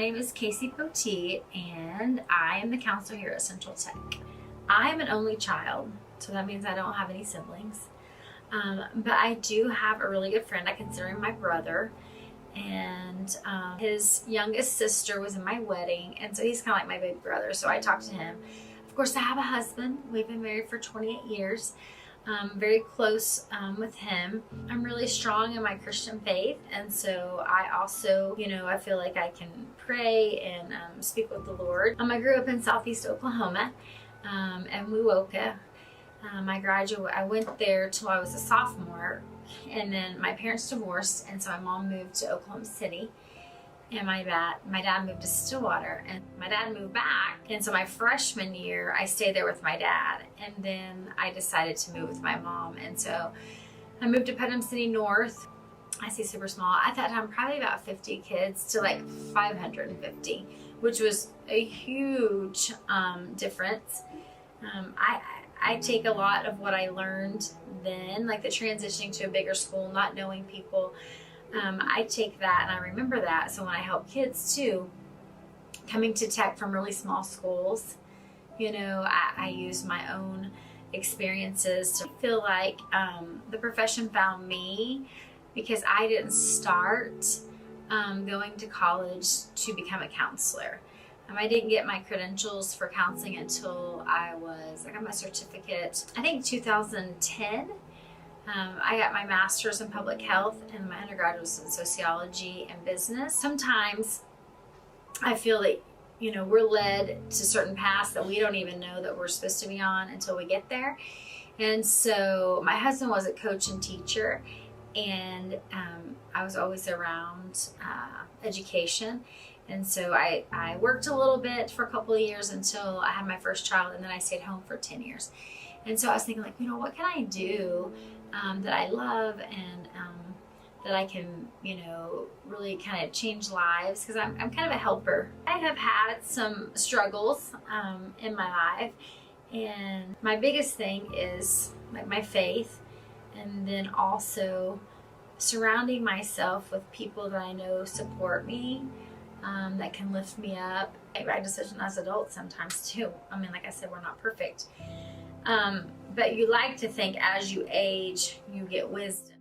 name is Poteet, and I am the counselor here at Central Tech. I am an only child, so that means I don't have any siblings. But I do have a really good friend. I consider him my brother, and his youngest sister was in my wedding, and so he's kind of like my big brother, so I talk to him. Of course, I have a husband. We've been married for 28 years. Very close with him. I'm really strong in my Christian faith, and so I also, I feel like I can pray and speak with the Lord. I grew up in Southeast Oklahoma, and Wewoka. I went there till I was a sophomore, and then my parents divorced, and so my mom moved to Oklahoma City, and my dad moved to Stillwater, and my dad moved back. And so my freshman year, I stayed there with my dad, and then I decided to move with my mom. And so I moved to Putnam City North. I say super small. At that time, probably about 50 kids to like 550, which was a huge difference. I take a lot of what I learned then, like the transitioning to a bigger school, not knowing people. I take that and I remember that. So when I help kids too, coming to tech from really small schools, I use my own experiences to feel like the profession found me, because I didn't start going to college to become a counselor. I didn't get my credentials for counseling until I got my certificate, I think 2010. I got my master's in public health, and my undergraduate was in sociology and business. Sometimes I feel that, we're led to certain paths that we don't even know that we're supposed to be on until we get there. And so my husband was a coach and teacher, and I was always around education. And so I worked a little bit for a couple of years until I had my first child, and then I stayed home for 10 years. And so I was thinking, what can I do that I love, and that I can, really kind of change lives, because I'm kind of a helper. I have had some struggles in my life, and my biggest thing is like my faith, and then also surrounding myself with people that I know support me, that can lift me up. I make bad decisions as adults sometimes too. Like I said, we're not perfect. But you like to think as you age, you get wisdom.